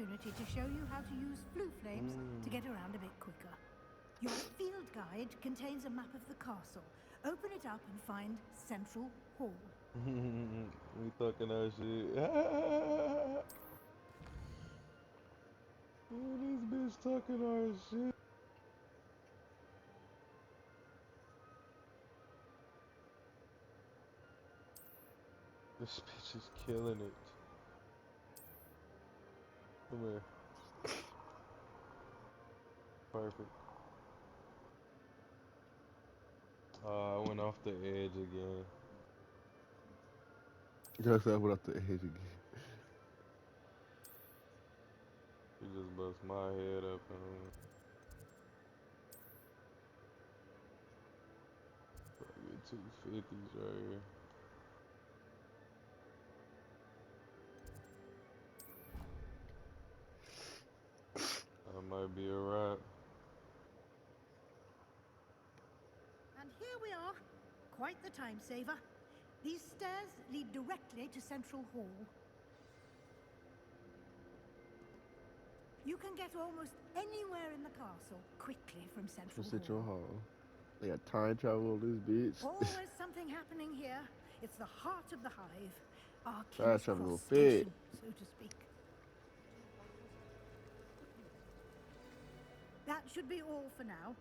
opportunity to show you how to use flue flames to get around a bit quicker. Your field guide contains a map of the castle. Open it up and find Central Hall. We talking our shit. Oh, this bitch talking our shit. This bitch is killing it. Come here. Perfect. I went off the edge again. Just I went up the edge again. She just bust my head up and get 250s right here. That might be a wrap. And here we are. Quite the time saver. These stairs lead directly to Central Hall. You can get almost anywhere in the castle quickly from Central Central Hall. Hall. They got time travel on this bitch. Always something happening here. It's the heart of the hive. Our Time King's travel Cross fit. station, so to speak. That should be all for now.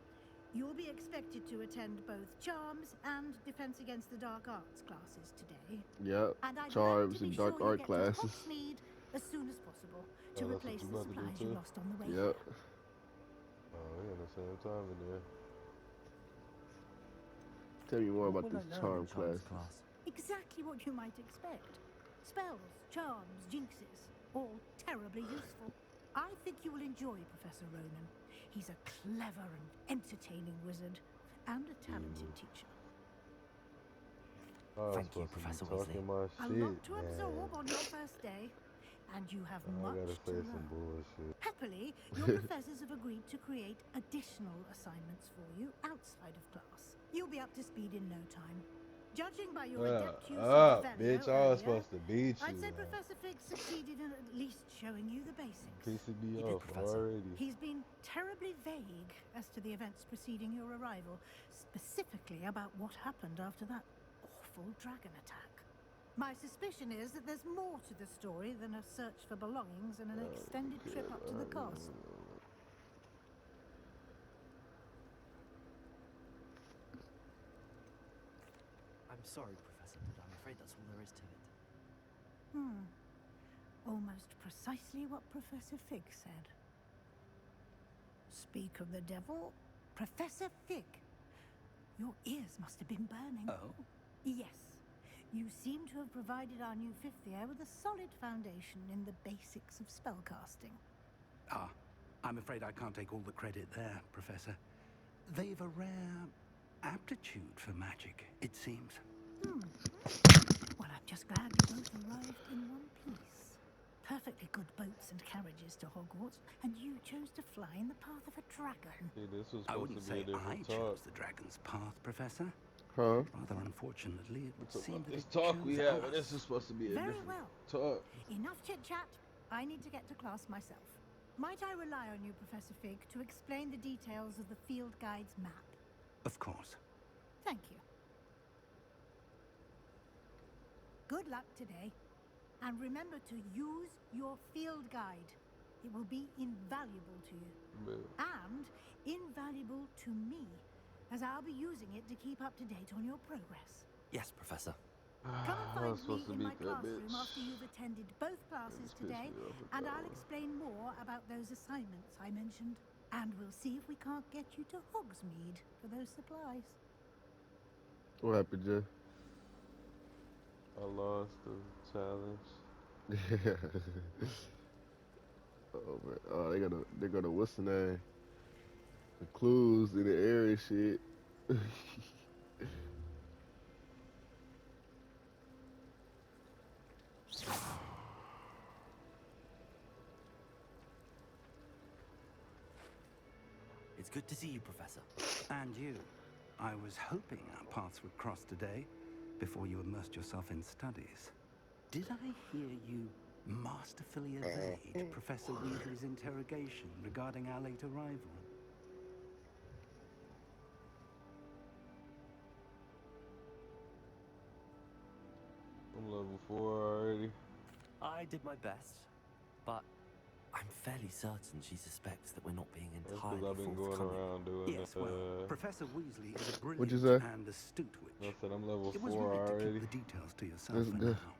You'll be expected to attend both Charms and Defense Against the Dark Arts classes today. Yep. And I'd Charms like to and be dark sure you art get classes. to Hogsmeade as soon as possible to Oh, that's what replace you the about to do supplies you too? lost on the way Yep. here. Oh, we in the same time in there. Tell me more about What this will I learn charm in Charms class. class? Exactly what you might expect. Spells, charms, jinxes, all terribly useful. I think you will enjoy Professor Ronan. He's a clever and entertaining wizard, and a talented teacher. Oh, I was Thank you, supposed to be Professor talking my A shit, lot to man. absorb on your first day, and you have I much gotta to say some learn. bullshit. Happily, your professors have agreed to create additional assignments for you outside of class. You'll be up to speed in no time. Judging by your adept use of Revelio Bitch, I was earlier, supposed to beat you. I'd say Professor Fig succeeded in at least showing you the basics. Pissing me You did, off Professor. already. He's been terribly vague as to the events preceding your arrival, specifically about what happened after that awful dragon attack. My suspicion is that there's more to the story than a search for belongings and an extended trip up to the castle. I'm sorry, Professor, but I'm afraid that's all there is to it. Almost precisely what Professor Fig said. Speak of the devil, Professor Fig. Your ears must have been burning. Oh? Yes. You seem to have provided our new fifth year with a solid foundation in the basics of spellcasting. Ah, I'm afraid I can't take all the credit there, Professor. They've a rare aptitude for magic, it seems. Well, I'm just glad you both arrived in one piece. Perfectly good boats and carriages to Hogwarts, and you chose to fly in the path of a dragon. See, this was I supposed wouldn't to be say a different I talk. chose the dragon's path, Professor. Huh? Rather unfortunately, it would So seem what that this it talk chose we have, us. this is supposed to be a Very different well. talk. Enough chit-chat. I need to get to class myself. Might I rely on you, Professor Fig, to explain the details of the field guide's map? Of course. Thank you. Good luck today. And remember to use your field guide. It will be invaluable to you. But And invaluable to me, as I'll be using it to keep up to date on your progress. Yes, Professor. Come and I find was supposed me to in my beat that classroom bitch. after you've attended both classes This pissed today, me off with and that I'll one. explain more about those assignments I mentioned. And we'll see if we can't get you to Hogsmeade for those supplies. What happened, Jay? I lost the challenge. Oh man. Oh, they're gonna what's the name? The clues in the area shit. It's good to see you, Professor. And you. I was hoping our paths would cross today before you immersed yourself in studies. Did I hear you masterfully evade Professor Weasley's interrogation regarding our late arrival. I'm level 4 already. I did my best, but I'm fairly certain she suspects that we're not being That's entirely because I've been going forthcoming. around doing Yes, well, Professor Weasley is a What'd you brilliant say? and astute I witch. said I'm level It was 4 right to already. keep the details to yourself That's for good. now.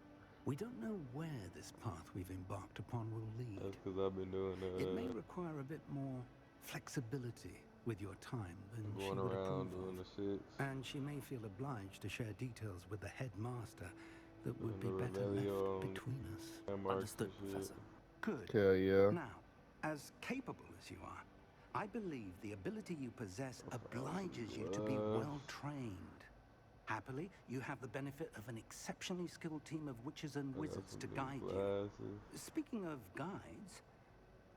We don't know where this path we've embarked upon will lead. That's because I've been doing It may require a bit more flexibility with your time than she going would around approve doing of. the shits. And she may feel obliged to share details with the headmaster that would be Doing the better left Revelio between us. landmarks and Understood, shit. Professor. Good. Hell yeah. Now, as capable as you are, I believe the ability you possess obliges you to be well trained. Happily, you have the benefit of an exceptionally skilled team of witches and I got wizards some to new guide you. glasses. Speaking of guides,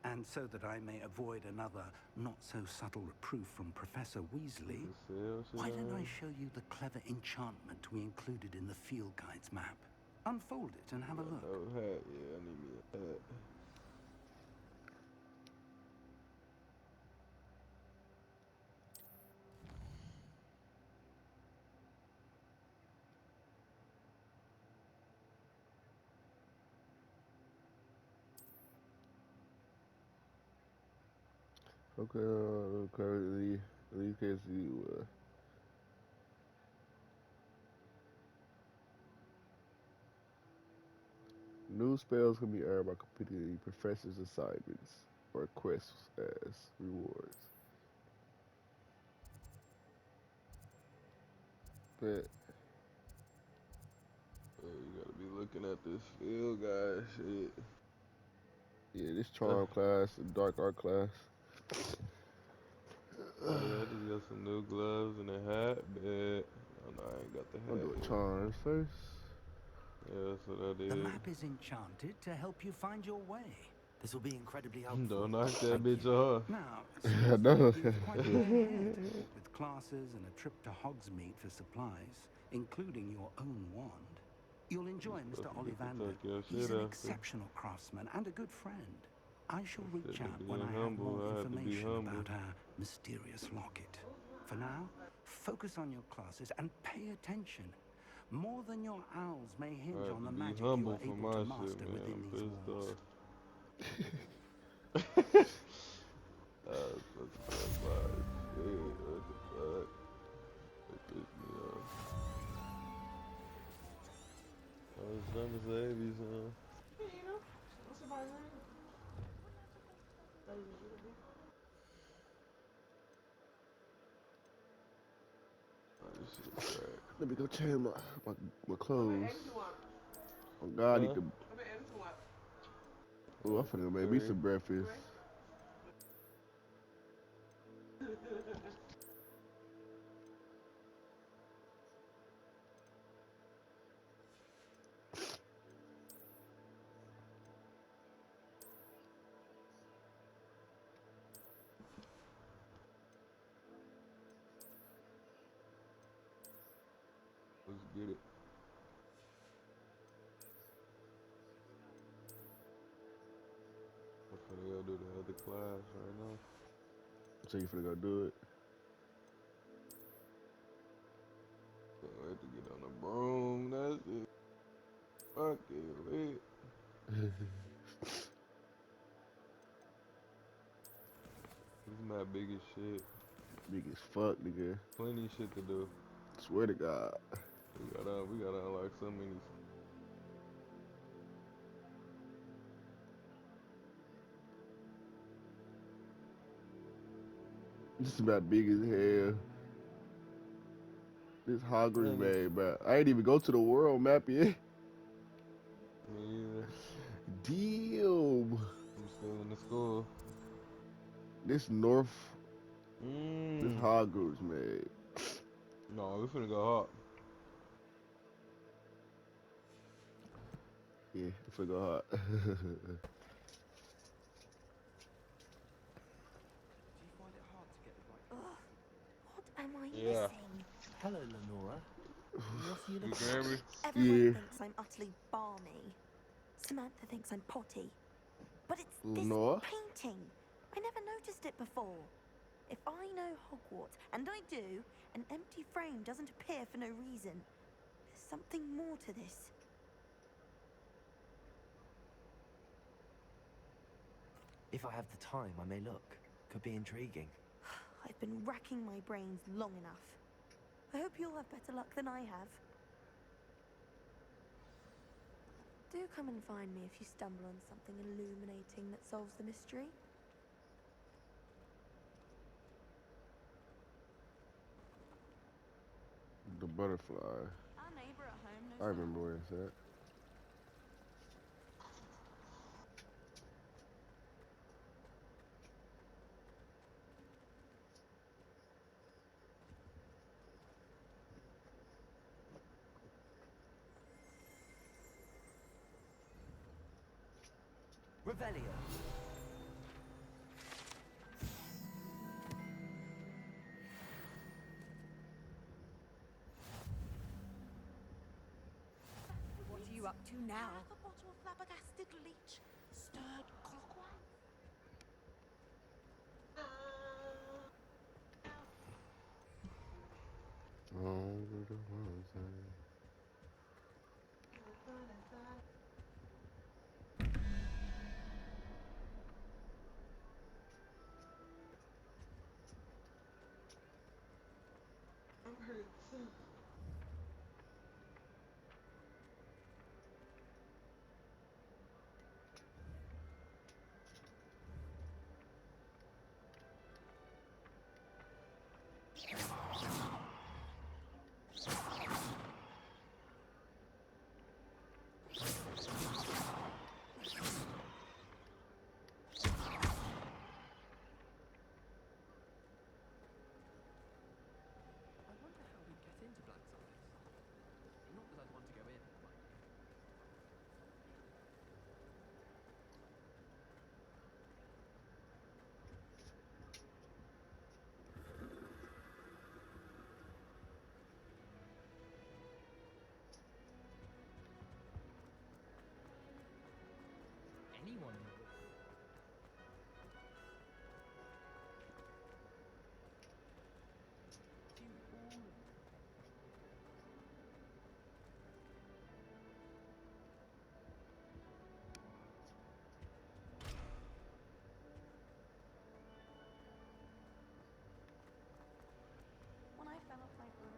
and so that I may avoid another not-so-subtle reproof from Professor Weasley, why don't I show you the clever enchantment we included in the field guide's map? Unfold it and have a look. Oh, hat. Yeah, I need me a hat. Okay, currently, in these cases, new spells can be earned by completing the professor's assignments or quests as rewards. But Oh, you gotta be looking at this field guide shit. yeah, this charm class, the dark art class. Oh yeah, I just got some new gloves and a hat, bet. Oh no, I ain't got the I'm hat doing yet. charms first. Yeah, that's what I The did. map is enchanted to help you find your way. This will be incredibly helpful. Don't knock that Thank bitch you. off. Now, I seems know. like you've quite a way ahead, with classes and a trip to Hogsmeade for supplies, including your own wand. You'll enjoy You're Mr. supposed to get to Ollivander. tuck your He's shit an after. exceptional craftsman and a good friend. I shall reach Instead of out when I being have humble, more I have to be information humble. about our mysterious locket. For now, focus on your classes and pay attention. More than your owls may I hinge have on to the be magic you humble are for able my to shit, master man. within I'm these pissed walls. off. What the fuck, my shit? What the fuck? That pissed me off. I was trying to save you, son. Oh, this shit crack. Let me go change my clothes. Oh God, I need Huh? to. Oh, I'm finna make me some breakfast. Let's get it. I'm finna go do the other class right now. So you finna go do it? Can't wait to get on the broom. That's it. Fucking lit. This is my biggest shit. Big as fuck, nigga. Plenty shit to do. Swear to God. We gotta unlock so many. This is about big as hell. This Hogwarts made, bro. I ain't even go to the world map yet. Me either. Damn. I'm still in the school. This North, this Hogwarts made. No, we finna go hot. Yeah, we finna go hot. Do you find it hard to get the right? Ugh, what am I Yeah. missing? Hello, Lenora. What are you You looking can hear me? Everyone Yeah. thinks I'm utterly balmy. Samantha thinks I'm potty. But it's this Lenore? painting. I never noticed it before. If I know Hogwarts, and I do, an empty frame doesn't appear for no reason. There's something more to this. If I have the time, I may look. Could be intriguing. I've been racking my brains long enough. I hope you'll have better luck than I have. Do come and find me if you stumble on something illuminating that solves the mystery. The butterfly. Our neighbor at home knows I remember where it's at. Revelio. What are you up to now? Half a bottle of flabbergasted leech, stirred clockwise. Over the world's end. I'm hurt too. I wonder how we get into Black's office. Not that I'd want to go in, but... Anyone in the room? Do all of When I fell off my broom.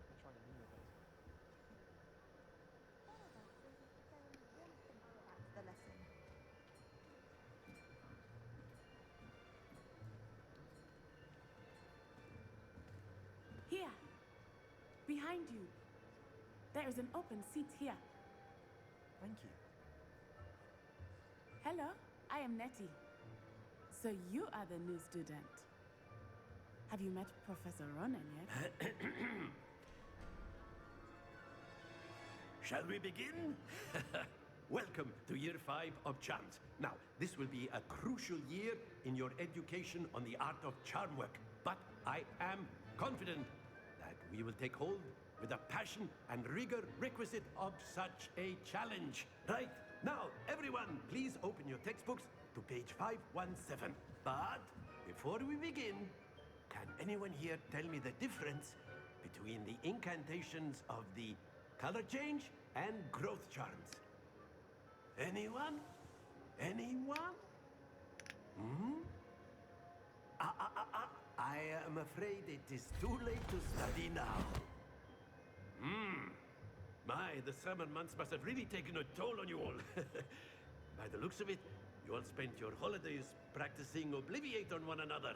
I'm trying to move it. One of us isn't saying one thing about the lesson. Here, behind you. There is an open seat here. Thank you. Hello, I am Nettie. So you are the new student. Have you met Professor Ronan yet? Shall we begin? Welcome to year 5 of charms. Now, this will be a crucial year in your education on the art of charm work. But I am confident that we will take hold with the passion and rigor requisite of such a challenge. Right, now, everyone, please open your textbooks to page 517. But before we begin, can anyone here tell me the difference between the incantations of the color change and growth charms? Anyone? Anyone? I am afraid it is too late to study now. My, the summer months must have really taken a toll on you all. By the looks of it, you all spent your holidays practicing Obliviate on one another.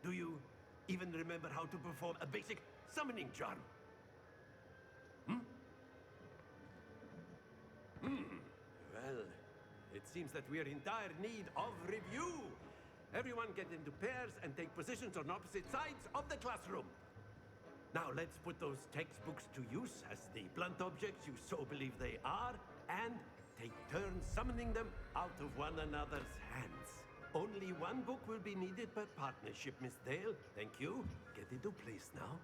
Do you even remember how to perform a basic summoning charm? Well, it seems that we are in dire need of review. Everyone get into pairs and take positions on opposite sides of the classroom. Now let's put those textbooks to use as the blunt objects you so believe they are, and take turns summoning them out of one another's hands. Only one book will be needed per partnership, Miss Dale. Thank you. Get into place now.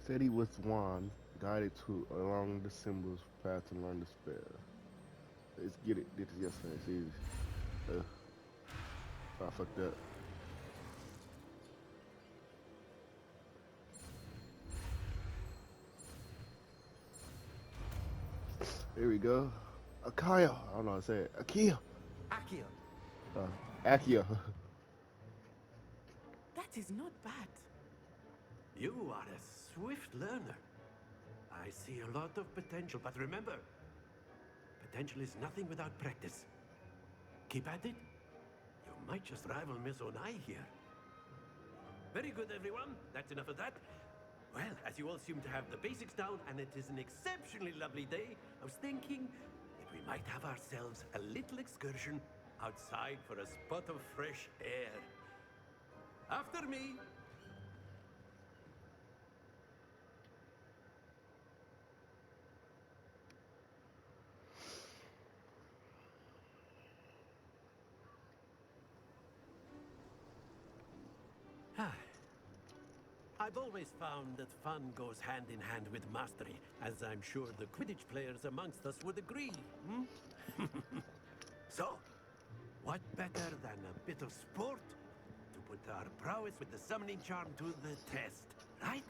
Said he was one, guided to along the symbols path to learn the spell. Let's get it. Did this yesterday. It's easy. I fucked up. Here we go. Akaya. I don't know how to say it. Akia. Akio. Akia. That is not bad. You are a swift learner. I see a lot of potential, but remember, potential is nothing without practice. Keep at it. You might just rival Miss Onai here. Very good, everyone. That's enough of that. Well, as you all seem to have the basics down, and it is an exceptionally lovely day, I was thinking that we might have ourselves a little excursion outside for a spot of fresh air. After me. I've always found that fun goes hand in hand with mastery, as I'm sure the Quidditch players amongst us would agree. So, what better than a bit of sport to put our prowess with the summoning charm to the test, right?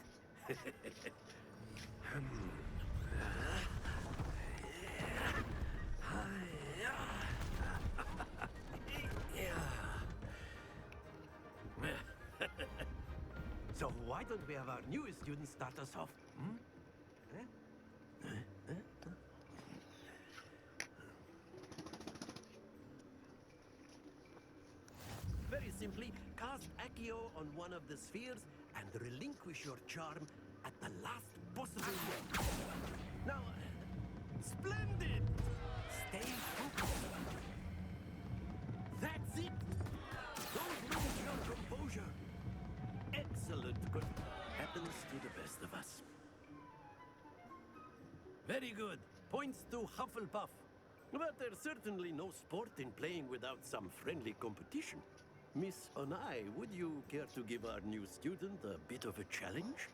So why don't we have our newest student start us off? Very simply, cast Accio on one of the spheres and relinquish your charm at the last possible moment. Now, splendid! Stay focused. That's it! Don't lose your composure. Excellent. Good. Happens to the best of us. Very good. Points to Hufflepuff. But there's certainly no sport in playing without some friendly competition. Miss Onai, would you care to give our new student a bit of a challenge?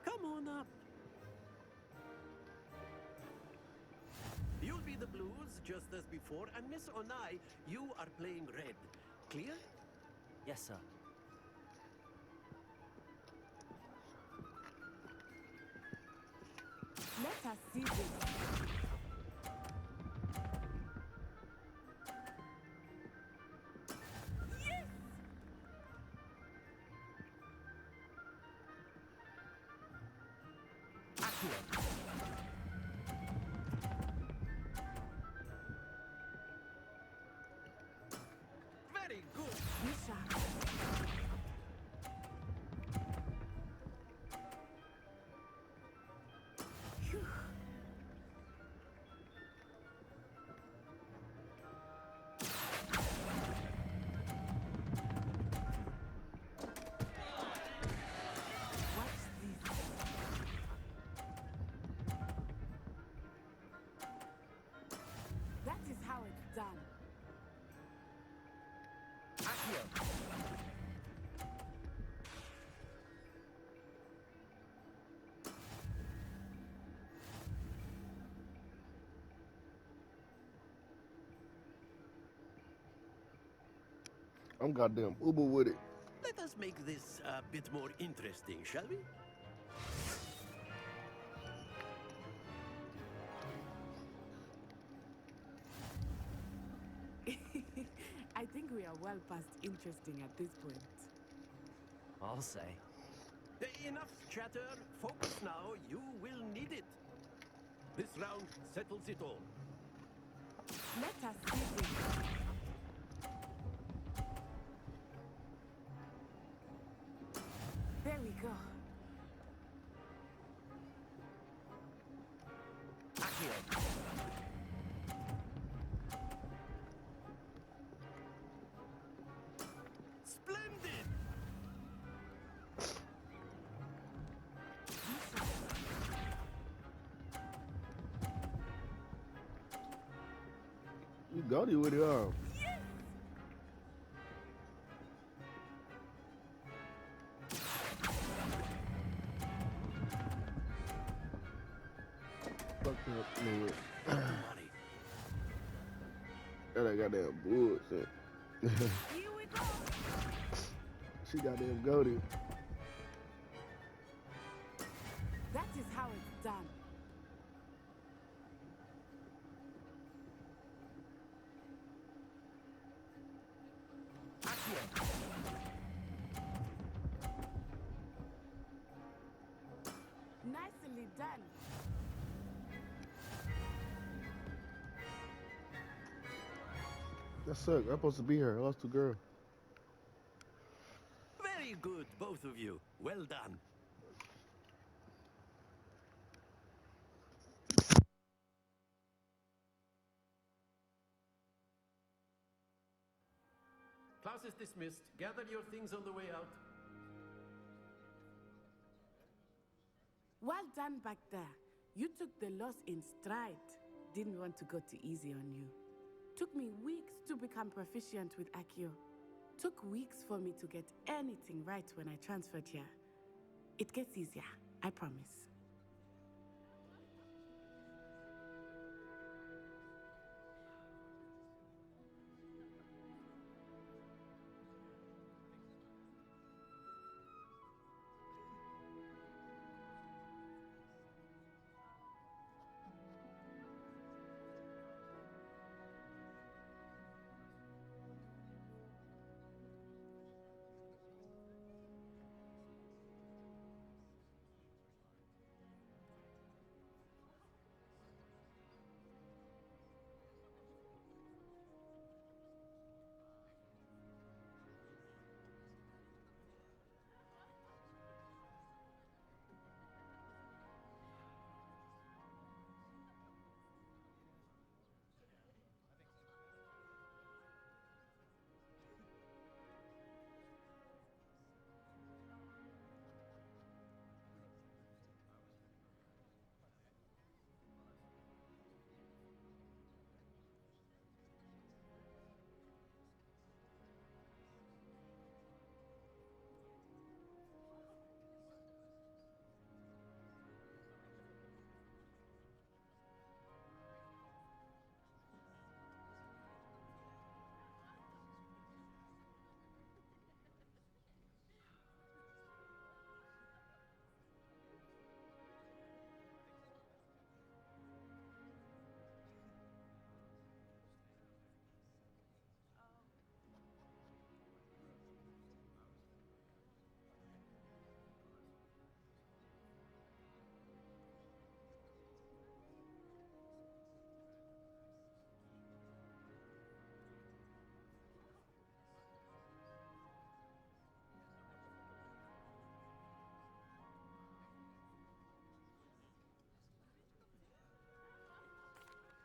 Come on up. You'll be the blues, just as before, and Miss Onai, you are playing red. Clear? Yes, sir. Let us see this. Yes! Very good. Misha. I'm goddamn Uber with it. Let us make this a bit more interesting, shall we? I think we are well past interesting at this point. I'll say. Enough chatter. Focus now. You will need it. This round settles it all. Let us see this. There we go. Accio. Splendid! You got it with it, huh? Fuck up, nigga. Money. That goddamn bullshit. Here we go. She goddamn goated. That is how it's done. Accio. Nicely done. That sucked. I'm supposed to be here. I lost two girls. Very good, both of you. Well done. Class is dismissed. Gather your things on the way out. Well done back there. You took the loss in stride. Didn't want to go too easy on you. Took me weeks to become proficient with Accio. Took weeks for me to get anything right when I transferred here. It gets easier, I promise.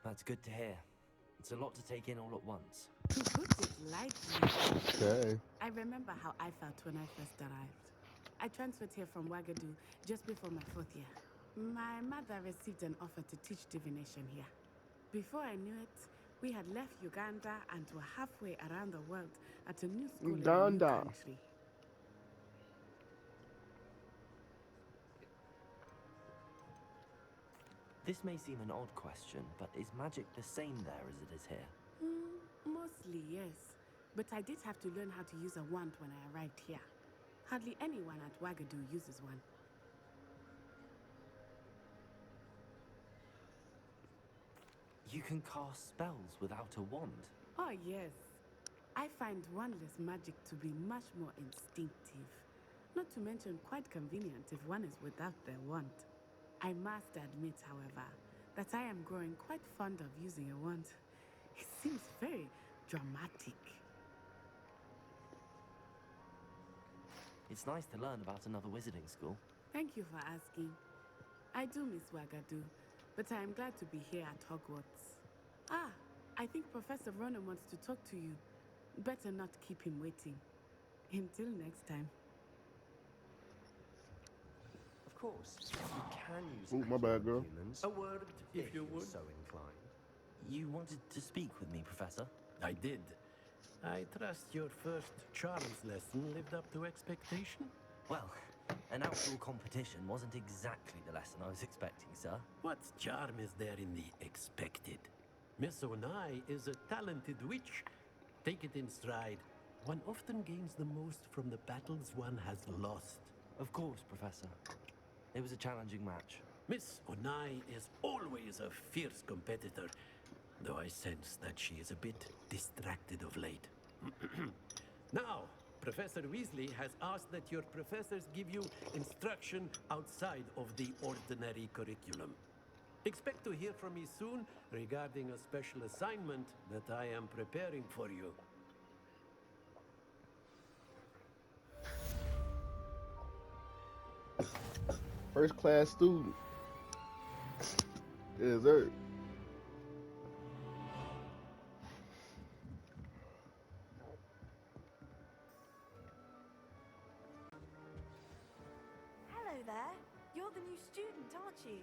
That's good to hear. It's a lot to take in all at once. To put it lightly, Okay. I remember how I felt when I first arrived. I transferred here from Wagadu just before my 4th year. My mother received an offer to teach divination here. Before I knew it, we had left Uganda and were halfway around the world at a new school in a new Uganda. country. This may seem an odd question, but is magic the same there as it is here? Mostly, yes. but I did have to learn how to use a wand when I arrived here. Hardly anyone at Wagadu uses one. You can cast spells without a wand. Oh, yes. I find wandless magic to be much more instinctive. Not to mention quite convenient if one is without their wand. I must admit, however, that I am growing quite fond of using a wand. It seems very dramatic. It's nice to learn about another wizarding school. Thank you for asking. I do miss Wagadu, but I am glad to be here at Hogwarts. Ah, I think Professor Ronan wants to talk to you. Better not keep him waiting. Until next time. Of course, you can use Ooh, my bad, girl. humans. A word, if you would. So inclined. You wanted to speak with me, Professor? I did. I trust your first charms lesson lived up to expectation? Well, an outdoor competition wasn't exactly the lesson I was expecting, sir. What charm is there in the expected? Miss Onai is a talented witch. Take it in stride. One often gains the most from the battles one has lost. Of course, Professor. It was a challenging match. Miss Onai is always a fierce competitor, though I sense that she is a bit distracted of late. Now, Professor Weasley has asked that your professors give you instruction outside of the ordinary curriculum. Expect to hear from me soon regarding a special assignment that I am preparing for you. First class student. Dessert. Hello there. You're the new student, aren't you?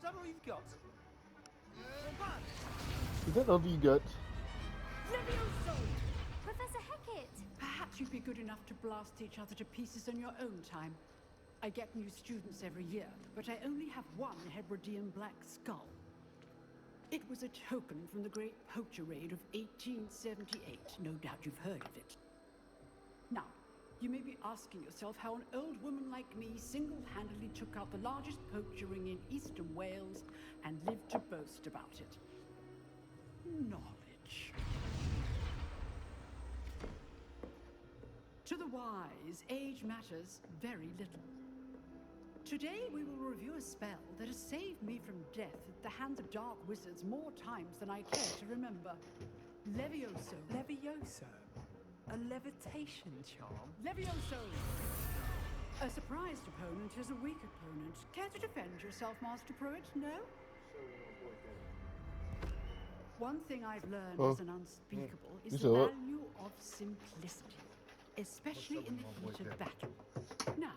Is that all you've got? Is that all you got? Levioso! Professor Hecat! Perhaps you'd be good enough to blast each other to pieces in your own time. I get new students every year, but I only have one Hebridean black skull. It was a token from the Great Poacher Raid of 1878. No doubt you've heard of it. Now, you may be asking yourself how an old woman like me single-handedly took out the largest poacher ring in eastern Wales and lived to boast about it. Knowledge. To the wise, age matters very little. Today we will review a spell that has saved me from death at the hands of dark wizards more times than I care to remember. Levioso. Levioso? A levitation charm? Levioso! A surprised opponent is a weak opponent. Care to defend yourself, Master Pruitt? No? One thing I've learned as an unspeakable is the value of simplicity, especially in the heat of battle. Now,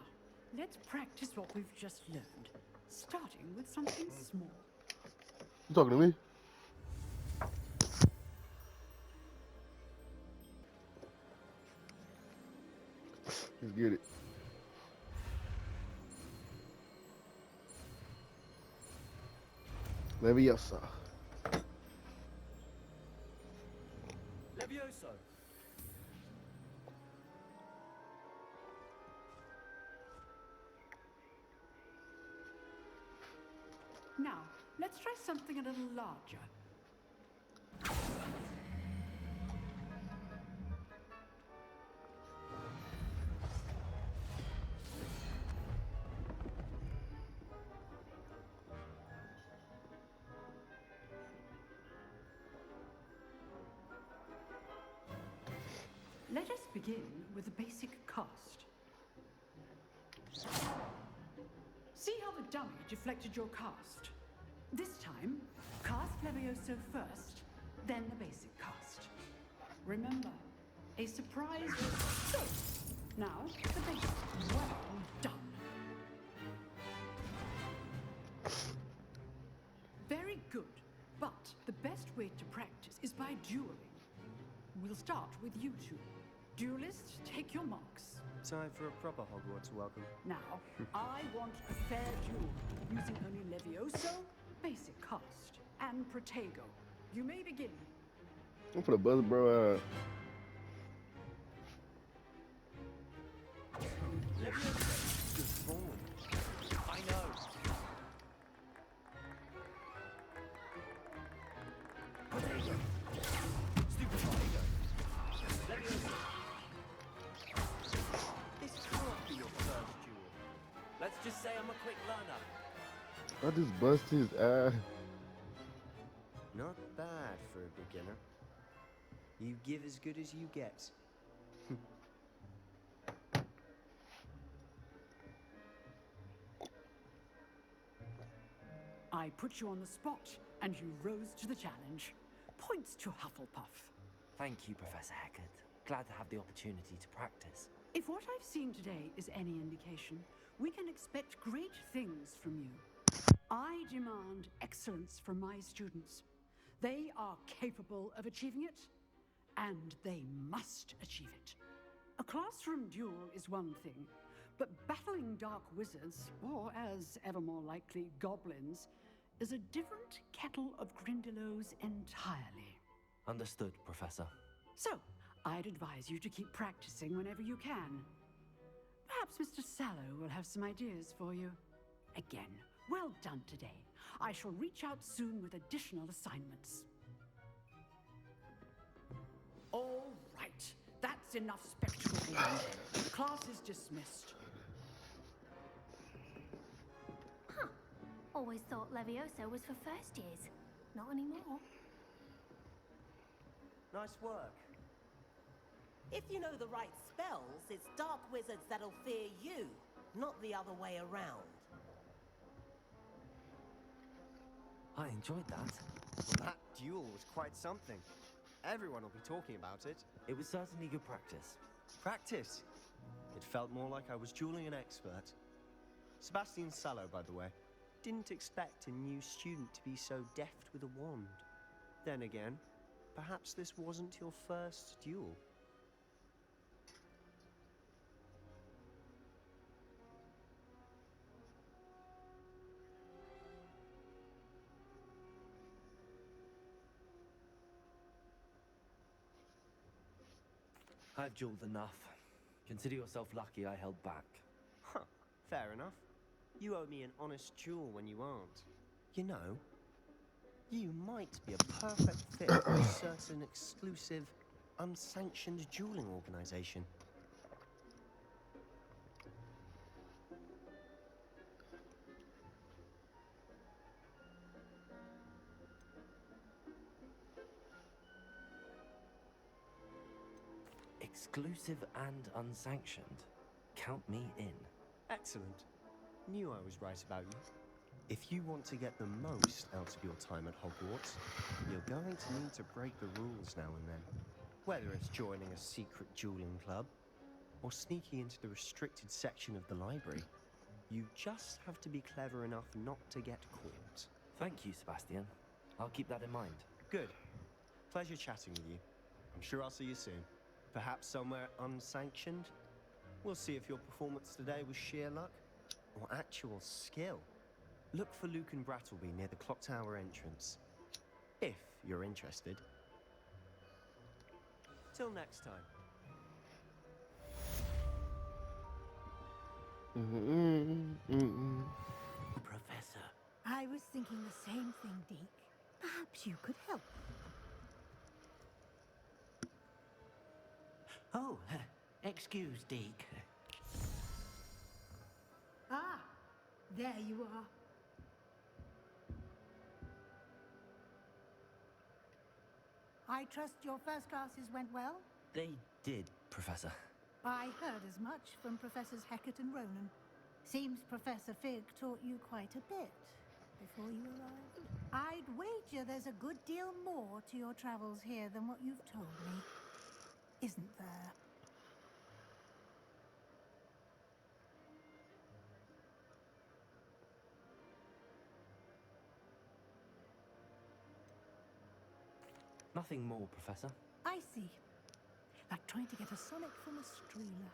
let's practice what we've just learned, starting with something small. You talking to me? Let's get it. Leviosa. Levioso. Now, let's try something a little larger. Let us begin with the basic cast. See how the dummy deflected your cast? This time, cast Levioso first, then the basic cast. Remember, a surprise is so. Now, the basic. Well done. Very good, but the best way to practice is by dueling. We'll start with you two. Duelists, take your marks. Time for a proper Hogwarts welcome. Now, I want a fair duel, using only Levioso, basic cast, and Protego. You may begin. I'm for the buzzer, bro. Levioso, good form. I know. Protego. Stupid Protego. Levioso. This can't be your first duel. Let's just say I'm a quick learner. I just bust his ass. Not bad for a beginner. You give as good as you get. I put you on the spot, and you rose to the challenge. Points to Hufflepuff. Thank you, Professor Heckard. Glad to have the opportunity to practice. If what I've seen today is any indication, we can expect great things from you. I demand excellence from my students. They are capable of achieving it, and they must achieve it. A classroom duel is one thing, but battling dark wizards, or as ever more likely, goblins, is a different kettle of Grindylows entirely. Understood, Professor. So, I'd advise you to keep practicing whenever you can. Perhaps Mr. Sallow will have some ideas for you. Again, well done today. I shall reach out soon with additional assignments. All right, that's enough spectacle for one day. Class is dismissed. Huh. Always thought Levioso was for first years. Not anymore. Nice work. If you know the right spells, it's dark wizards that'll fear you, not the other way around. I enjoyed that. Well, that duel was quite something. Everyone will be talking about it. It was certainly good practice. Practice? It felt more like I was dueling an expert. Sebastian Sallow, by the way. Didn't expect a new student to be so deft with a wand. Then again, perhaps this wasn't your first duel. I've dueled enough. Consider yourself lucky I held back. Huh, fair enough. You owe me an honest duel when you aren't. You know, you might be a perfect fit for a certain exclusive, unsanctioned dueling organization. Exclusive and unsanctioned. Count me in. Excellent. Knew I was right about you. If you want to get the most out of your time at Hogwarts, you're going to need to break the rules now and then. Whether it's joining a secret dueling club, or sneaking into the restricted section of the library, you just have to be clever enough not to get caught. Thank you, Sebastian. I'll keep that in mind. Good. Pleasure chatting with you. I'm sure I'll see you soon. Perhaps somewhere unsanctioned? We'll see if your performance today was sheer luck or actual skill. Look for Luke and Brattleby near the clock tower entrance, if you're interested. Till next time. Professor. I was thinking the same thing, Deke. Perhaps you could help. Oh, excuse, Deke. Ah, there you are. I trust your first classes went well? They did, Professor. I heard as much from Professors Hecat and Ronan. Seems Professor Fig taught you quite a bit before you arrived. I'd wager there's a good deal more to your travels here than what you've told me. Isn't there? Nothing more, Professor. I see. Like trying to get a sonic from a strealer.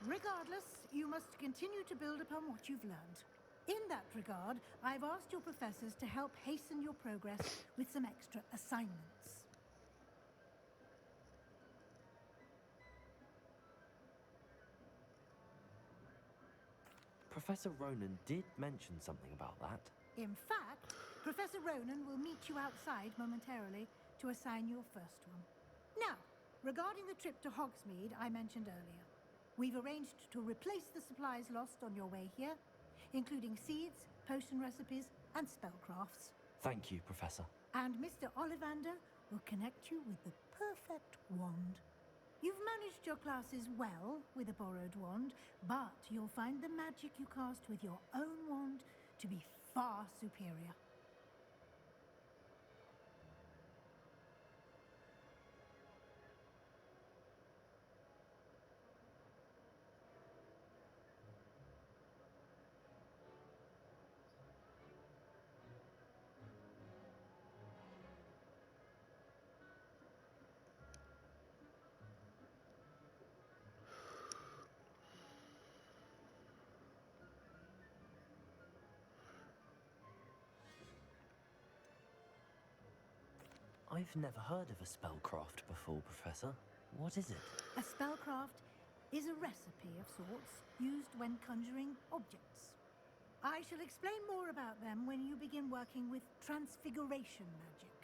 Regardless, you must continue to build upon what you've learned. In that regard, I've asked your professors to help hasten your progress with some extra assignments. Professor Ronan did mention something about that. In fact, Professor Ronan will meet you outside momentarily to assign your first one. Now, regarding the trip to Hogsmeade I mentioned earlier, we've arranged to replace the supplies lost on your way here, including seeds, potion recipes, and spellcrafts. Thank you, Professor. And Mr. Ollivander will connect you with the perfect wand. You've managed your classes well with a borrowed wand, but you'll find the magic you cast with your own wand to be far superior. I've never heard of a spellcraft before, Professor. What is it? A spellcraft is a recipe of sorts used when conjuring objects. I shall explain more about them when you begin working with transfiguration magic.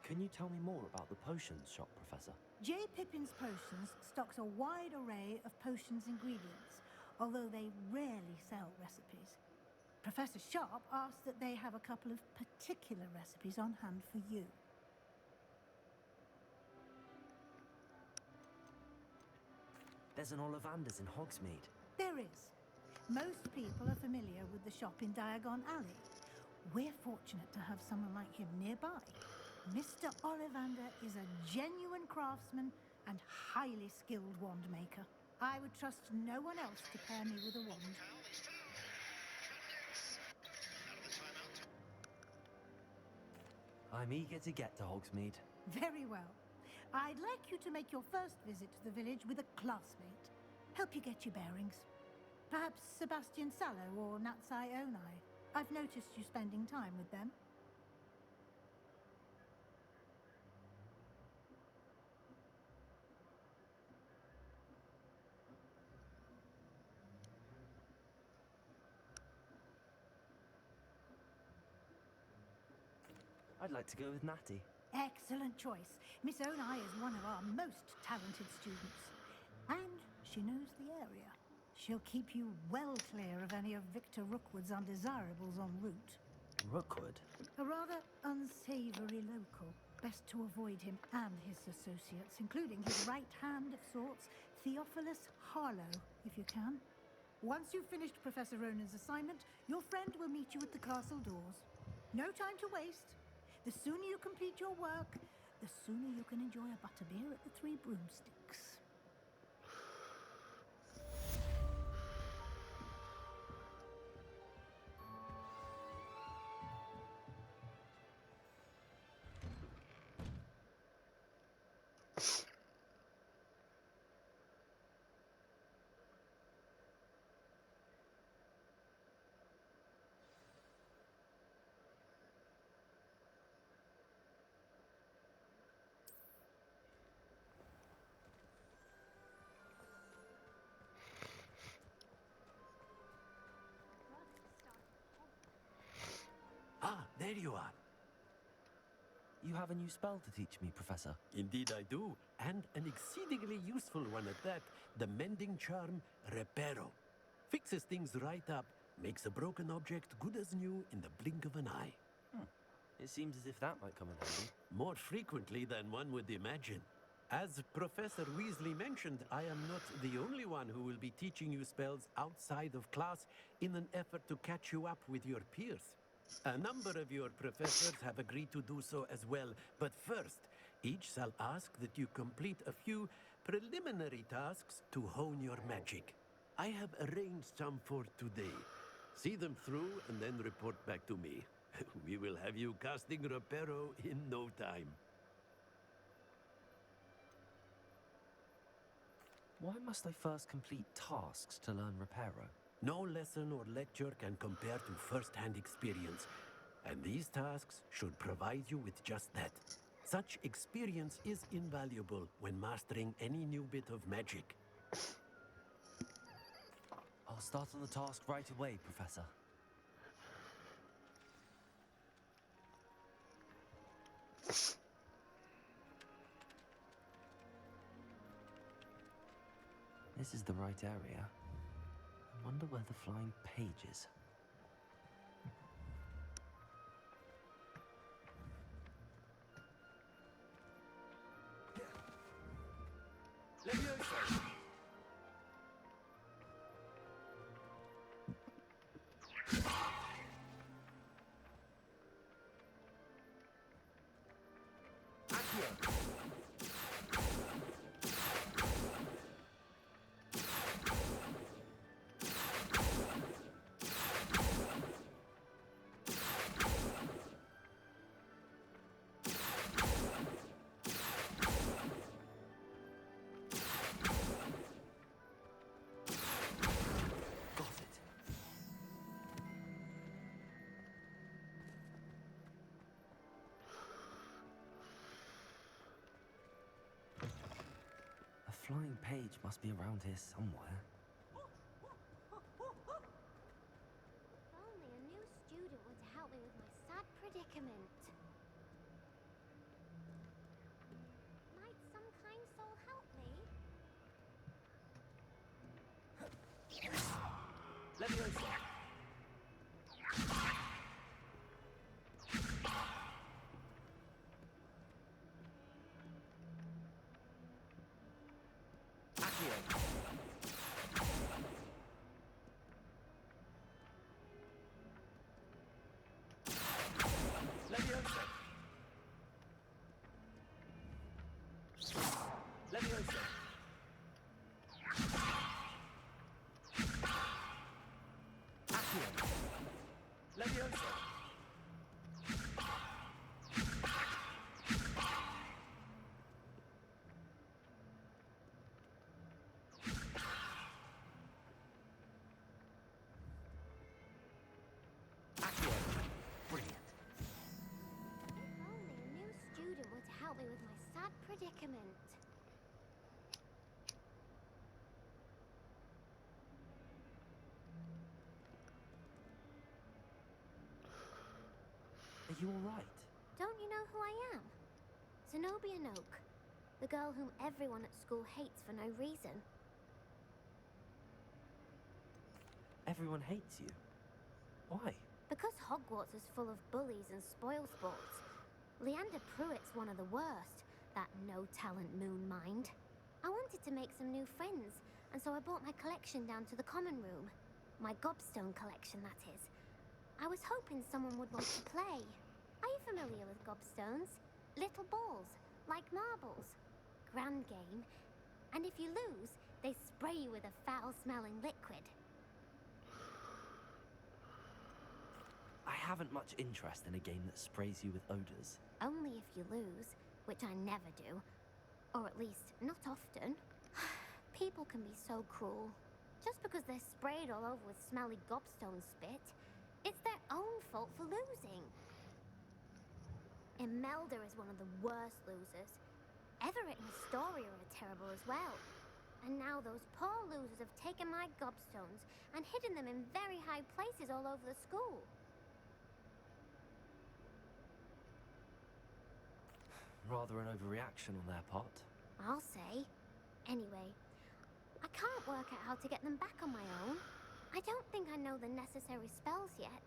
Can you tell me more about the potions shop, Professor? J. Pippin's Potions stocks a wide array of potions ingredients, although they rarely sell recipes. Professor Sharp asked that they have a couple of particular recipes on hand for you. There's an Ollivander's in Hogsmeade. There is. Most people are familiar with the shop in Diagon Alley. We're fortunate to have someone like him nearby. Mr. Ollivander is a genuine craftsman and highly skilled wand maker. I would trust no one else to pair me with a wand. I'm eager to get to Hogsmeade. Very well. I'd like you to make your first visit to the village with a classmate. Help you get your bearings. Perhaps Sebastian Sallow or Natsai Onai. I've noticed you spending time with them. I'd like to go with Natty. Excellent choice. Miss Onai is one of our most talented students. And she knows the area. She'll keep you well clear of any of Victor Rookwood's undesirables en route. Rookwood? A rather unsavory local. Best to avoid him and his associates, including his right hand of sorts, Theophilus Harlow, if you can. Once you've finished Professor Ronan's assignment, your friend will meet you at the castle doors. No time to waste. The sooner you complete your work, the sooner you can enjoy a butterbeer at the Three Broomsticks. there you are. You have a new spell to teach me, Professor. Indeed I do, and an exceedingly useful one at that. The mending charm, Reparo. Fixes things right up, makes a broken object good as new in the blink of an eye. It seems as if that might come in handy. More frequently than one would imagine. As Professor Weasley mentioned, I am not the only one who will be teaching you spells outside of class in an effort to catch you up with your peers. A number of your professors have agreed to do so as well, but first, each shall ask that you complete a few preliminary tasks to hone your magic. I have arranged some for today. See them through and then report back to me. We will have you casting Reparo in no time. Why must I first complete tasks to learn Reparo? No lesson or lecture can compare to first-hand experience, and these tasks should provide you with just that. Such experience is invaluable when mastering any new bit of magic. I'll start on the task right away, Professor. This is the right area. I wonder where the flying page is. Leviosa! A flying page must be around here somewhere. If only a new student were to help me with my sad predicament. Might some kind soul help me? Leviosa! Help me with my sad predicament. Are you alright? Don't you know who I am? Zenobia Noak, the girl whom everyone at school hates for no reason. Everyone hates you. Why? Because Hogwarts is full of bullies and spoilsports. Leander Pruitt's one of the worst, that no-talent moon mind. I wanted to make some new friends, and so I brought my collection down to the common room. My gobstone collection, that is. I was hoping someone would want to play. Are you familiar with gobstones? Little balls, like marbles. Grand game. And if you lose, they spray you with a foul-smelling liquid. I haven't much interest in a game that sprays you with odors. Only if you lose, which I never do. Or at least, not often. People can be so cruel. Just because they're sprayed all over with smelly gobstone spit, it's their own fault for losing. Imelda is one of the worst losers. Everett and Astoria are terrible as well. And now those poor losers have taken my gobstones and hidden them in very high places all over the school. Rather an overreaction on their part. I'll say. Anyway, I can't work out how to get them back on my own. I don't think I know the necessary spells yet.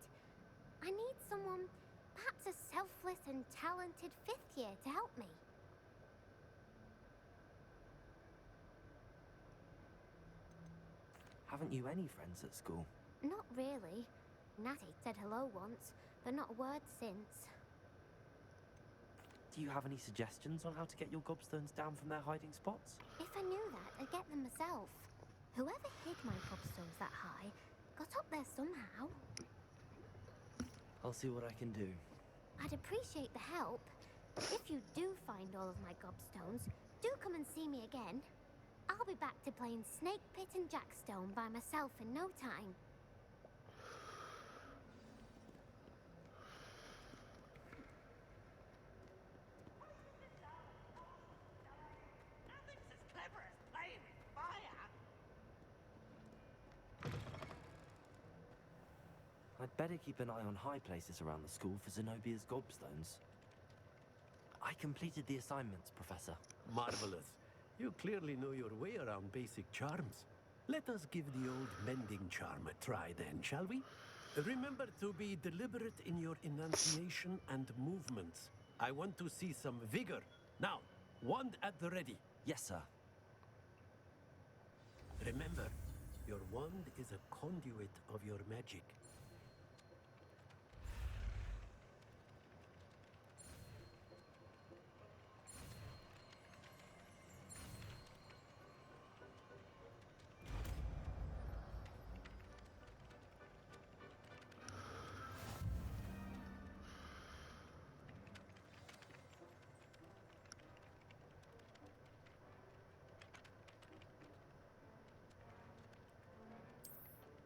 I need someone, perhaps a selfless and talented 5th year to help me. Haven't you any friends at school? Not really. Natty said hello once, but not a word since. Do you have any suggestions on how to get your gobstones down from their hiding spots? If I knew that, I'd get them myself. Whoever hid my gobstones that high got up there somehow. I'll see what I can do. I'd appreciate the help. If you do find all of my gobstones, do come and see me again. I'll be back to playing Snake Pit and Jackstone by myself in no time. Nothing's as clever as playing with fire. I'd better keep an eye on high places around the school for Zenobia's gobstones. I completed the assignments, Professor. Marvelous. You clearly know your way around basic charms. Let us give the old mending charm a try then, shall we? Remember to be deliberate in your enunciation and movements. I want to see some vigor. Now, wand at the ready. Yes, sir. Remember, your wand is a conduit of your magic.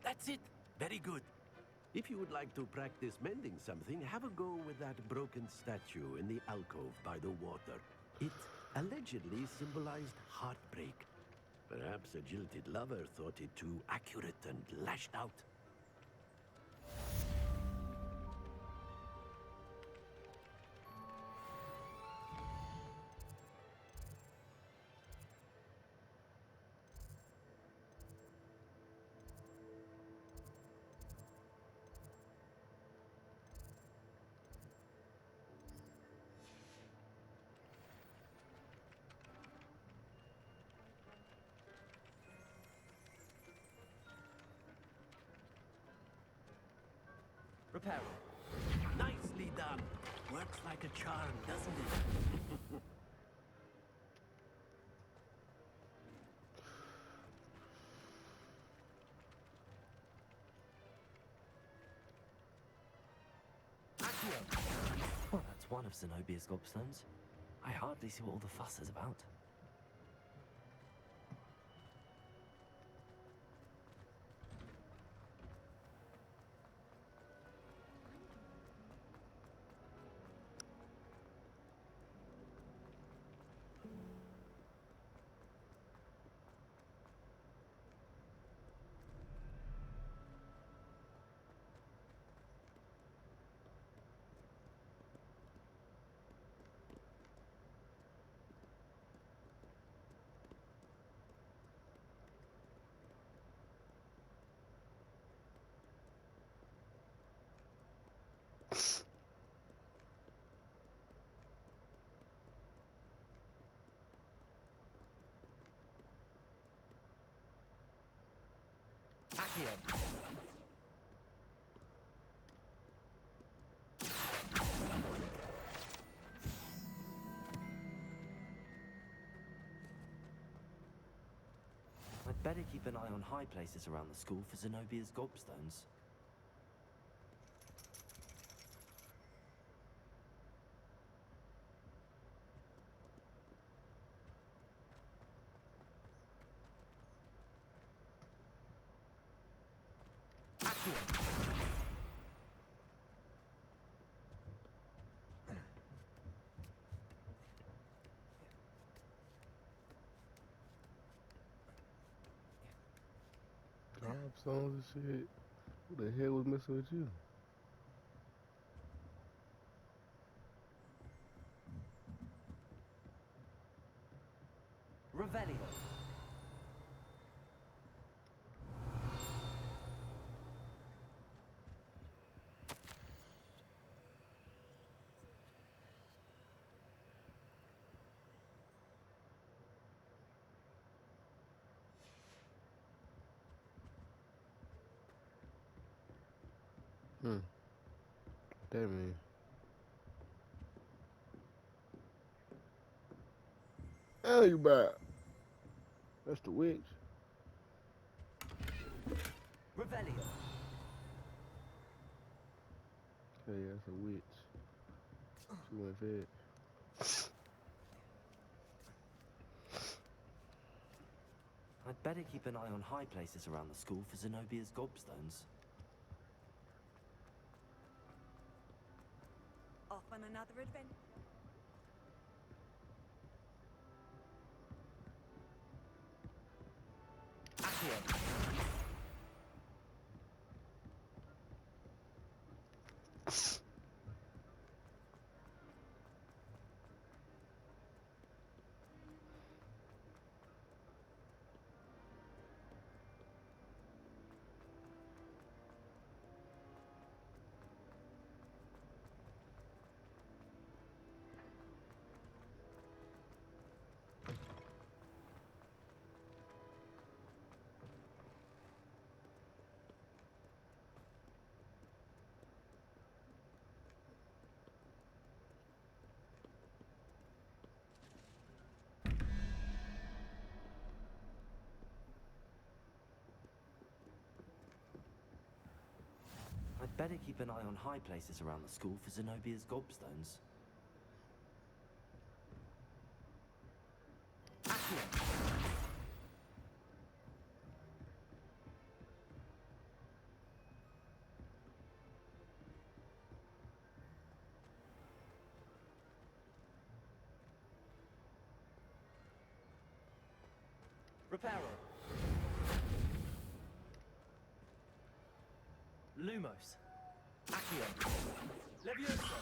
That's it. Very good. If you would like to practice mending something, have a go with that broken statue in the alcove by the water. It allegedly symbolized heartbreak. Perhaps a jilted lover thought it too accurate and lashed out. Repair. Nicely done. Works like a charm, doesn't it? Well, that's one of Zenobia's gobstones. I hardly see what all the fuss is about. Accio. I'd better keep an eye on high places around the school for Zenobia's gobstones. Songs and shit. Who the hell was messing with you? Revelio. That mean. Hell you back. That's the witch. Revelio. Hey, that's a witch. She went fed. I'd better keep an eye on high places around the school for Zenobia's gobstones. Off on another adventure. Accio. I'd better keep an eye on high places around the school for Zenobia's gobstones. Accio. Reparo. Lumos. Accio. Levioso.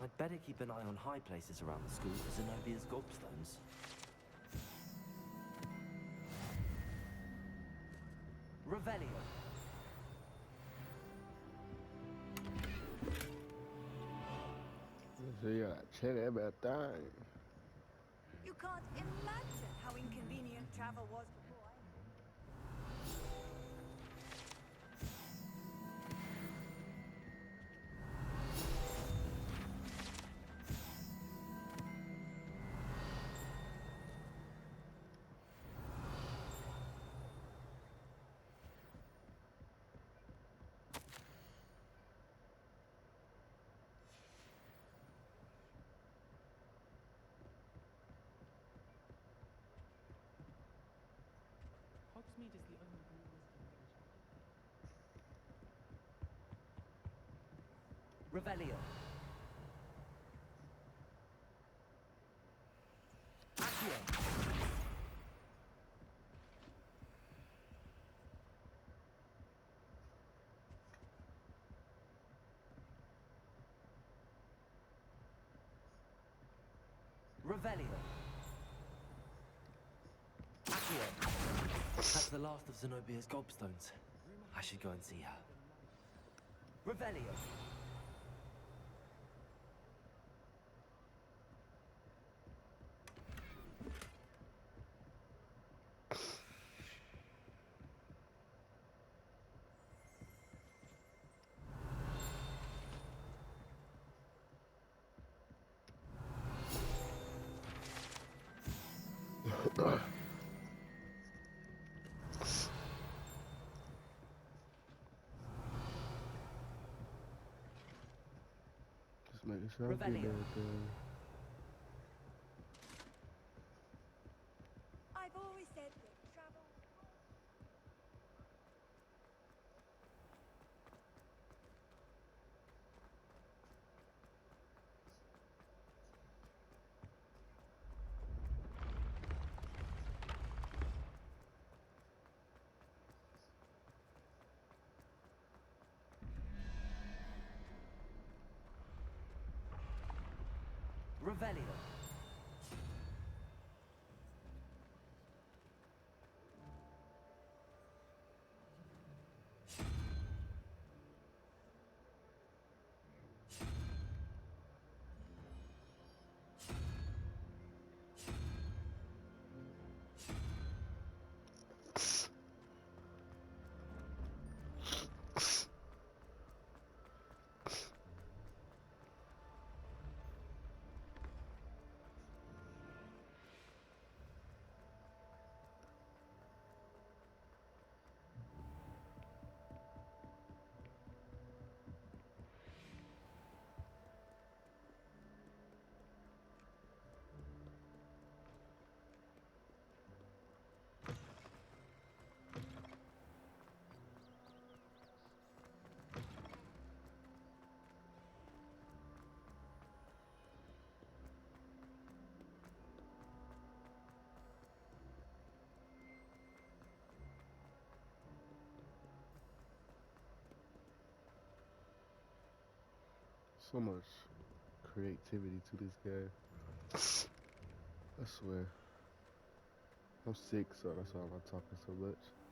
I'd better keep an eye on high places around the school for Zenobia's gobstones. Revelio. So you gotta check that about that. You can't imagine how inconvenient travel was before I... Hogsmeade is the only Revelio. Accio. Revelio. Accio. That's the last of Zenobia's gobstones. I should go and see her. Revelio. Just making sure I get everything. I've always said that travel. Revelio. So much creativity to this game. I swear. I'm sick, so that's why I'm not talking so much.